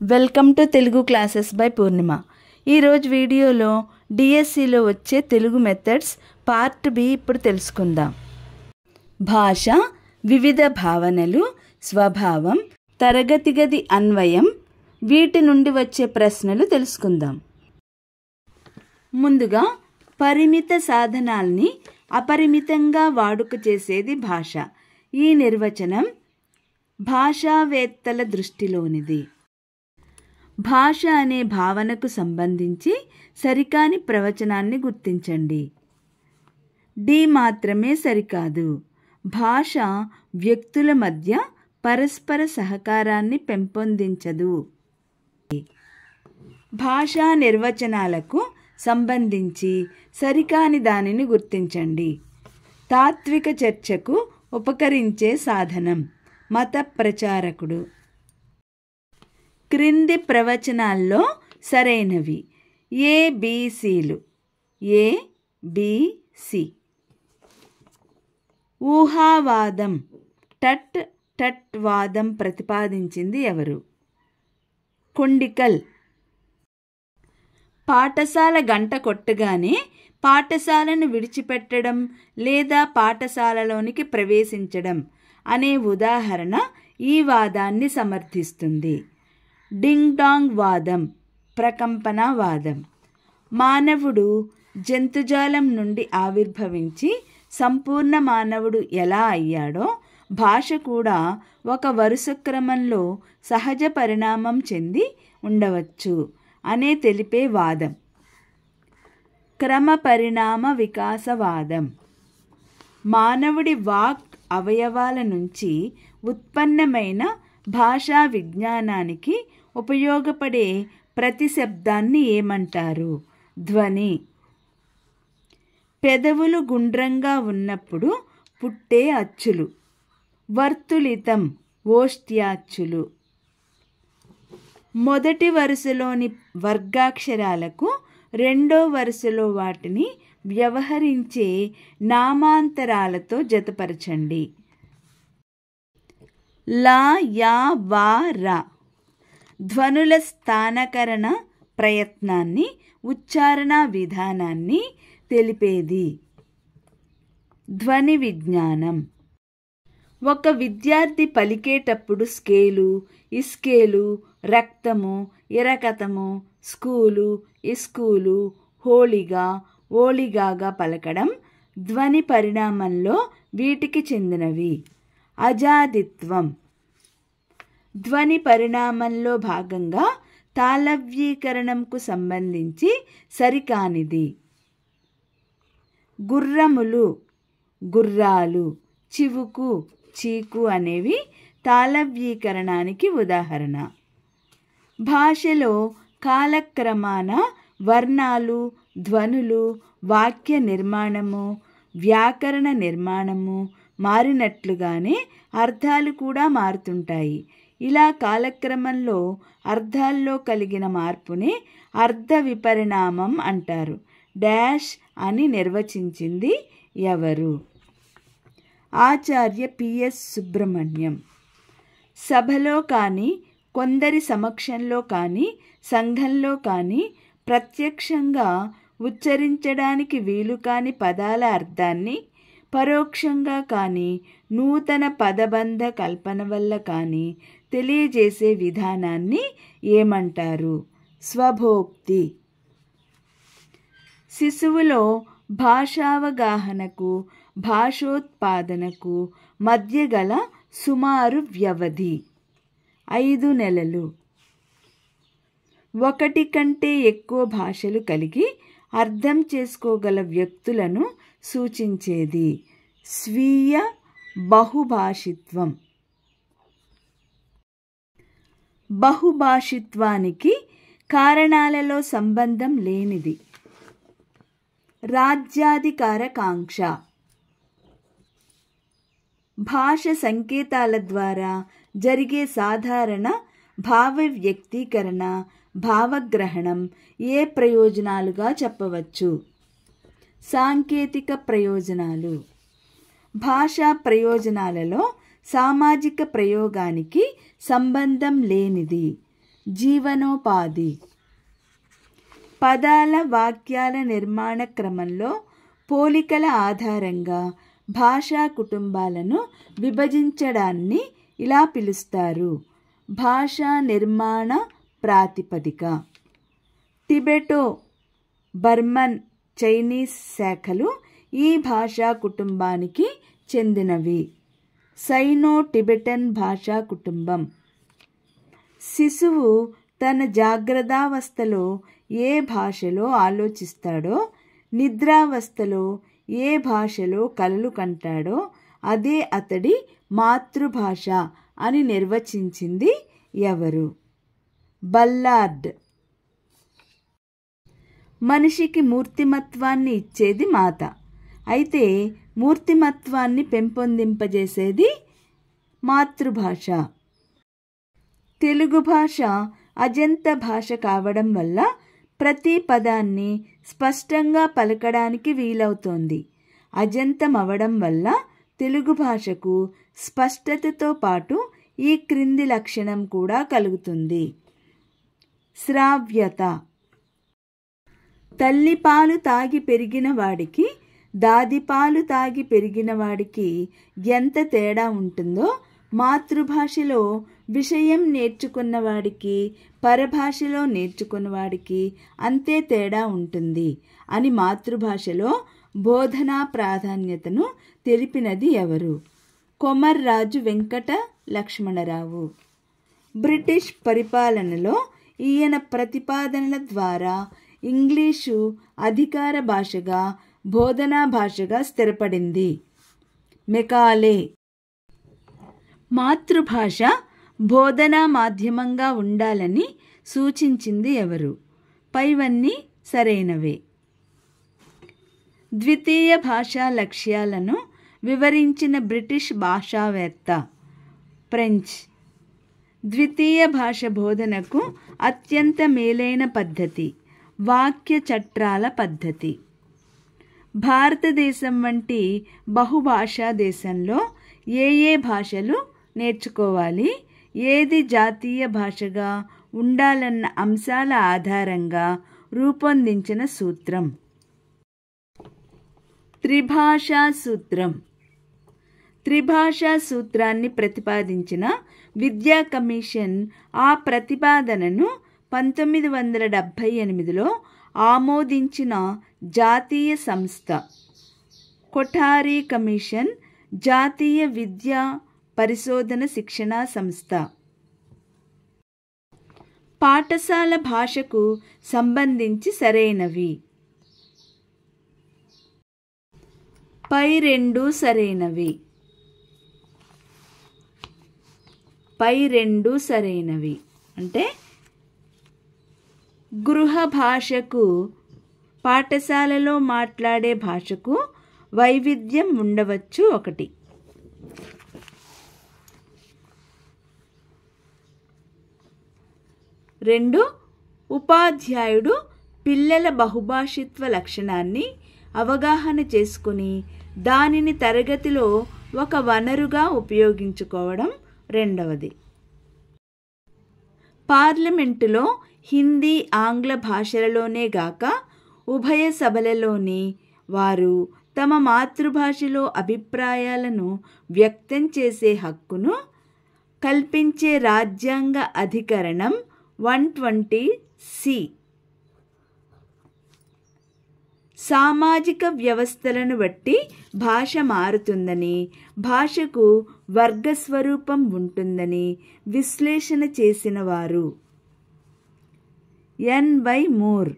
Welcome to Telugu classes by Purnima. ఈరోజు వీడియోలో డిఎస్సిలో వచ్చే తెలుగు మెథడ్స్ పార్ట్ బి ఇప్పుడు తెలుసుకుందాం. భాష, వివిధ భావనలు, స్వభావం, తరగతి గది అన్వయం, వీటి నుండి వచ్చే ప్రశ్నలు తెలుసుకుందాం. ముందుగా పరిమిత సాధనాల్ని అపరిమితంగా వాడుక చేసేది భాష. ఈ నిర్వచనం భాషావేత్తల దృష్టిలోనిది. భాష అనే భావనకు సంబంధించి సరికాని ప్రవచనాన్ని గుర్తించండి. డి మాత్రమే సరికాదు. భాష వ్యక్తుల మధ్య పరస్పర సహకారాన్ని పెంపొందించదు. భాషా నిర్వచనాలకు సంబంధించి సరికాని దానిని గుర్తించండి. తాత్విక చర్చకు ఉపకరించే సాధనం మత ప్రచారకుడు. క్రింది ప్రవచనాల్లో సరైనవి ఏబిసిలు. ఏబిసి. ఊహావాదం, టట్ వాదం ప్రతిపాదించింది ఎవరు? కొండికల్. పాఠశాల గంట కొట్టగానే పాఠశాలను విడిచిపెట్టడం లేదా పాఠశాలలోనికి ప్రవేశించడం అనే ఉదాహరణ ఈ వాదాన్ని సమర్థిస్తుంది. డింగ్ డాంగ్ వాదం, ప్రకంపన వాదం. మానవుడు జంతుజాలం నుండి ఆవిర్భవించి సంపూర్ణ మానవుడు ఎలా అయ్యాడో భాష కూడా ఒక వరుస క్రమంలో సహజ పరిణామం చెంది ఉండవచ్చు అనే తెలిపే వాదం. క్రమ పరిణామ వికాసవాదం. మానవుడి వాక్ అవయవాల నుంచి ఉత్పన్నమైన భాషా విజ్ఞానానికి ఉపయోగపడే ప్రతి శబ్దాన్ని ఏమంటారు? ధ్వని. పెదవులు గుండ్రంగా ఉన్నప్పుడు పుట్టే అచ్చులు వర్తులితం, ఓష్ట్యాచ్చులు. మొదటి వరుసలోని వర్గాక్షరాలకు రెండో వరుసలో వాటిని వ్యవహరించే నామాంతరాలతో జతపరచండి. లా, యా, వా, రా. ధ్వనుల స్థానకరణ ప్రయత్నాన్ని, ఉచ్చారణ విధానాన్ని తెలిపేది. ధ్వని విజ్ఞానం. ఒక విద్యార్థి పలికేటప్పుడు స్కేలు, ఇస్కేలు, రక్తము, ఇరకతము, స్కూలు, ఇస్కూలు, హోళిగా, ఓళిగాగా పలకడం ధ్వని పరిణామంలో వీటికి చెందినవి. అజాదిత్వం. ధ్వని పరిణామంలో భాగంగా తాళవ్యీకరణంకు సంబంధించి సరికానిది. గుర్రములు, గుర్రాలు, చివుకు, చీకు అనేవి తాళవ్యీకరణానికి ఉదాహరణ. భాషలో కాలక్రమాన వర్ణాలు, ధ్వనులు, వాక్య నిర్మాణము, వ్యాకరణ నిర్మాణము మారినట్లుగానే అర్థాలు కూడా మారుతుంటాయి. ఇలా కాలక్రమంలో అర్థాల్లో కలిగిన మార్పునే అర్థ విపరిణామం అంటారు. డాష్ అని నిర్వచించింది ఎవరు? ఆచార్య పిఎస్ సుబ్రహ్మణ్యం. సభలో కానీ, కొందరి సమక్షంలో కానీ, సంఘంలో కానీ ప్రత్యక్షంగా ఉచ్చరించడానికి వీలు కాని పదాల అర్థాన్ని పరోక్షంగా కానీ, నూతన పదబంధ కల్పన వల్ల కానీ తెలియజేసే విధానాన్ని ఏమంటారు? స్వభోక్తి. శిశువులో భాషావగాహనకు, భాషోత్పాదనకు మధ్య గల సుమారు వ్యవధి 5 నెలలు. ఒకటి కంటే ఎక్కువ భాషలు కలిగి అర్థం చేసుకోగల వ్యక్తులను సూచించేది స్వీయ బహుభాషిత్వం. బహుభాషిత్వానికి కారణాలలో సంబంధం లేనిది. రాజ్యాధికార కాంక్ష. భాష సంకేతాల ద్వారా జరిగే సాధారణ భావ వ్యక్తీకరణ, భావగ్రహణం ఏ ప్రయోజనాలుగా చెప్పవచ్చు? సాంకేతిక ప్రయోజనాలు. భాషా ప్రయోజనాలలో సామాజిక ప్రయోగానికి సంబంధం లేనిది. జీవనోపాధి. పదాల వాక్యాల నిర్మాణ క్రమంలో పోలికల ఆధారంగా భాషా కుటుంబాలను విభజించడాన్ని ఇలా పిలుస్తారు: భాషా నిర్మాణ ప్రాతిపదిక. టిబెటో బర్మన్ చైనీస్ శాఖలు ఈ భాషా కుటుంబానికి చెందినవి. సైనో టిబెటన్ భాషా కుటుంబం. శిశువు తన జాగ్రత్తావస్థలో ఏ భాషలో ఆలోచిస్తాడో, నిద్రావస్థలో ఏ భాషలో కలలు కంటాడో అదే అతడి మాతృభాష అని నిర్వచించింది ఎవరు? బల్లార్డ్. మనిషికి మూర్తిమత్వాన్ని ఇచ్చేది మాత, అయితే మూర్తిమత్వాన్ని పెంపొందింపజేసేది మాతృభాష. తెలుగు భాష అజంత భాష కావడం వల్ల ప్రతి పదాన్ని స్పష్టంగా పలకడానికి వీలవుతోంది. అజంతం అవడం వల్ల తెలుగు భాషకు స్పష్టతతో పాటు ఈ క్రింది లక్షణం కూడా కలుగుతుంది: శ్రావ్యత. తల్లిపాలు తాగి పెరిగిన వాడికి, దాదిపాలు తాగి పెరిగిన వాడికి ఎంత తేడా ఉంటుందో, మాతృభాషలో విషయం నేర్చుకున్నవాడికి పరభాషలో నేర్చుకున్నవాడికి అంతే తేడా ఉంటుంది అని మాతృభాషలో బోధనా ప్రాధాన్యతను తెలిపినది ఎవరు? కొమర్రాజు వెంకట లక్ష్మణరావు. బ్రిటిష్ పరిపాలనలో ఈయన ప్రతిపాదనల ద్వారా ఇంగ్లీషు అధికార భాషగా, బోధనా భాషగా స్థిరపడింది. మెకాలే. మాతృభాష బోధనా మాధ్యమంగా ఉండాలని సూచించింది ఎవరు? పైవన్నీ సరైనవే. ద్వితీయ భాషా లక్ష్యాలను వివరించిన బ్రిటిష్ భాషావేత్త ఫ్రెంచ్. ద్వితీయ భాష బోధనకు అత్యంత మేలైన పద్ధతి వాక్య చట్రాల పద్ధతి. భారతదేశం వంటి బహుభాషా దేశంలో ఏ భాషలు నేర్చుకోవాలి, ఏది జాతీయ భాషగా ఉండాలన్న అంశాల ఆధారంగా రూపొందించిన సూత్రం త్రిభాషా సూత్రం. త్రిభాషా సూత్రాన్ని ప్రతిపాదించిన విద్యా కమిషన్ ఆ ప్రతిపాదనను 1978లో ఆమోదించిన జాతీయ సంస్థ. కొఠారీ కమిషన్ జాతీయ విద్యా పరిశోధన శిక్షణా సంస్థ. పాఠశాల భాషకు సంబంధించి సరైనవి. పై రెండు సరైనవి. పై రెండు సరైనవి అంటే గృహ భాషకు, పాఠశాలలో మాట్లాడే భాషకు వైవిధ్యం ఉండవచ్చు. 1. 2. ఉపాధ్యాయుడు పిల్లల బహుభాషిత్వ లక్షణాన్ని అవగాహన చేసుకుని దానిని తరగతిలో ఒక వనరుగా ఉపయోగించుకోవడం 2. పార్లమెంటులో హిందీ, ఆంగ్ల భాషలలోనే గాక ఉభయ సభలలోని వారు తమ మాతృభాషలో అభిప్రాయాలను వ్యక్తం చేసే హక్కును కల్పించే రాజ్యాంగ అధికరణం 120C. సామాజిక వ్యవస్థలను బట్టి భాష మారుతుందని, భాషకు వర్గస్వరూపం ఉంటుందని విశ్లేషణ చేసిన వారు N.Y. మూర్.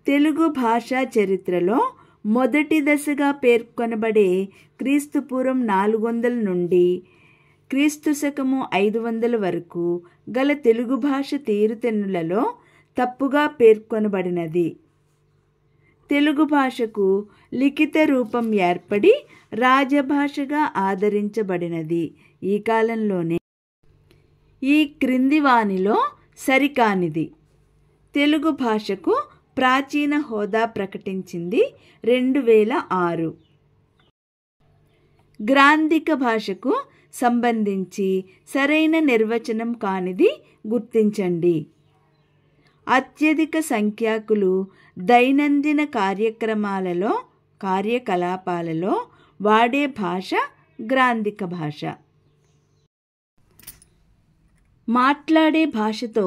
తెలుగు భాషా చరిత్రలో మొదటి దశగా పేర్కొనబడే క్రీస్తుపూర్వం 400 నుండి క్రీస్తుశకము 500 వరకు గల తెలుగు భాష తీరుతెన్నులలో తప్పుగా పేర్కొనబడినది. తెలుగు భాషకు లిఖిత రూపం ఏర్పడి రాజభాషగా ఆదరించబడినది ఈ కాలంలోనే. ఈ క్రింది వానిలో సరికానిది. తెలుగు భాషకు ప్రాచీన హోదా ప్రకటించింది 2006. గ్రాంధిక భాషకు సంబంధించి సరైన నిర్వచనం కానిది గుర్తించండి. అత్యధిక సంఖ్యాకులు దైనందిన కార్యకలాపాలలో వాడే భాష గ్రాంధిక భాష. మాట్లాడే భాషతో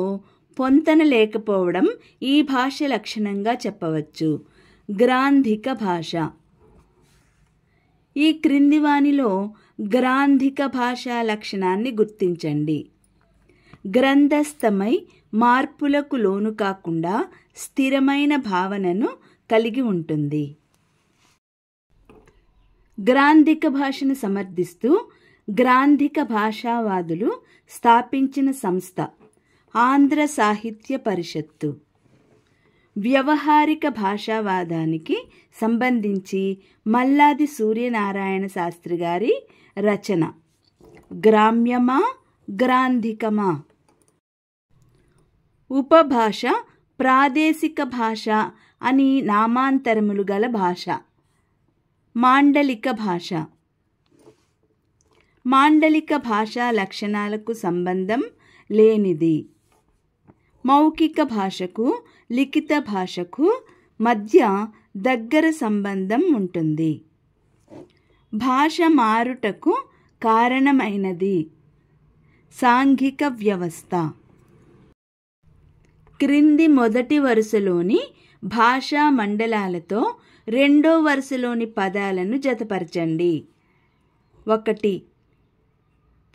పొంతన లేకపోవడం ఈ భాష లక్షణంగా చెప్పవచ్చు. గ్రాంధిక భాష. ఈ క్రింది వానిలో గ్రాంధిక భాషా లక్షణాన్ని గుర్తించండి. గ్రంథస్థమై మార్పులకు లోను కాకుండా స్థిరమైన భావనను కలిగి ఉంటుంది. గ్రాంధిక భాషను సమర్థిస్తూ గ్రాంధిక భాషావాదులు స్థాపించిన సంస్థ ఆంధ్ర సాహిత్య పరిషత్తు. వ్యవహారిక భాషావాదానికి సంబంధించి మల్లాది సూర్యనారాయణ శాస్త్రి గారి రచన గ్రామ్యమా గ్రాంధికమా. ఉపభాష, ప్రాదేశిక భాష అని నామాంతరములు గల భాష. మాండలిక భాష. మాండలిక భాషా లక్షణాలకు సంబంధం లేనిది. మౌఖిక భాషకు లిఖిత భాషకు మధ్య దగ్గర సంబంధం ఉంటుంది. భాష మారుటకు కారణమైనది. సాంఘిక వ్యవస్థ. క్రింది మొదటి వరుసలోని భాషా మండలాలతో రెండో వరుసలోని పదాలను జతపరచండి. 1.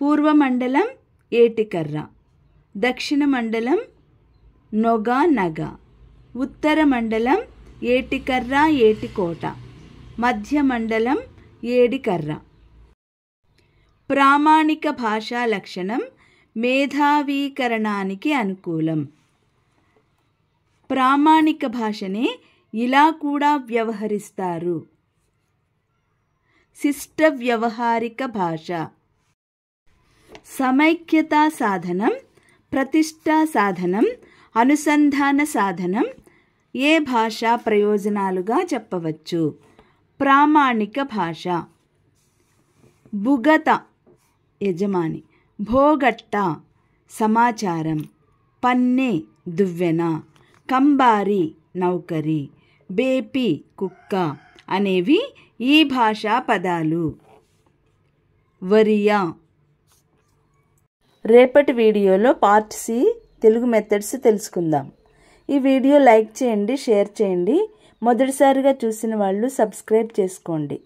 పూర్వమండలం ఏటికర్ర, దక్షిణ మండలం నొగ నగ, ఉత్తర మండలం ఏటికర్ర ఏటికోట, మధ్య మండలం ఏడికర్ర. ప్రామాణిక భాషా లక్షణం మేధావీకరణానికి అనుకూలం. ప్రామాణిక భాషనే ఇలా కూడా వ్యవహరిస్తారు. శిష్ట వ్యవహారిక భాష. సమైక్యతా సాధనం, ప్రతిష్టా సాధనం, అనుసంధాన సాధనం ఏ భాషా ప్రయోజనాలుగా చెప్పవచ్చు. ప్రామాణిక భాష. భుగత యజమాని, భోగట్ట సమాచారం, పన్నె దువ్వెన, కంబారి నౌకరి, బేపి కుక్క అనేవి ఈ భాషా పదాలు. వరియా. రేపటి వీడియోలో పార్ట్ సి తెలుగు మెథడ్స్ తెలుసుకుందాం. ఈ వీడియో లైక్ చేయండి, షేర్ చేయండి. మొదటిసారిగా చూసిన వాళ్ళు సబ్స్క్రైబ్ చేసుకోండి.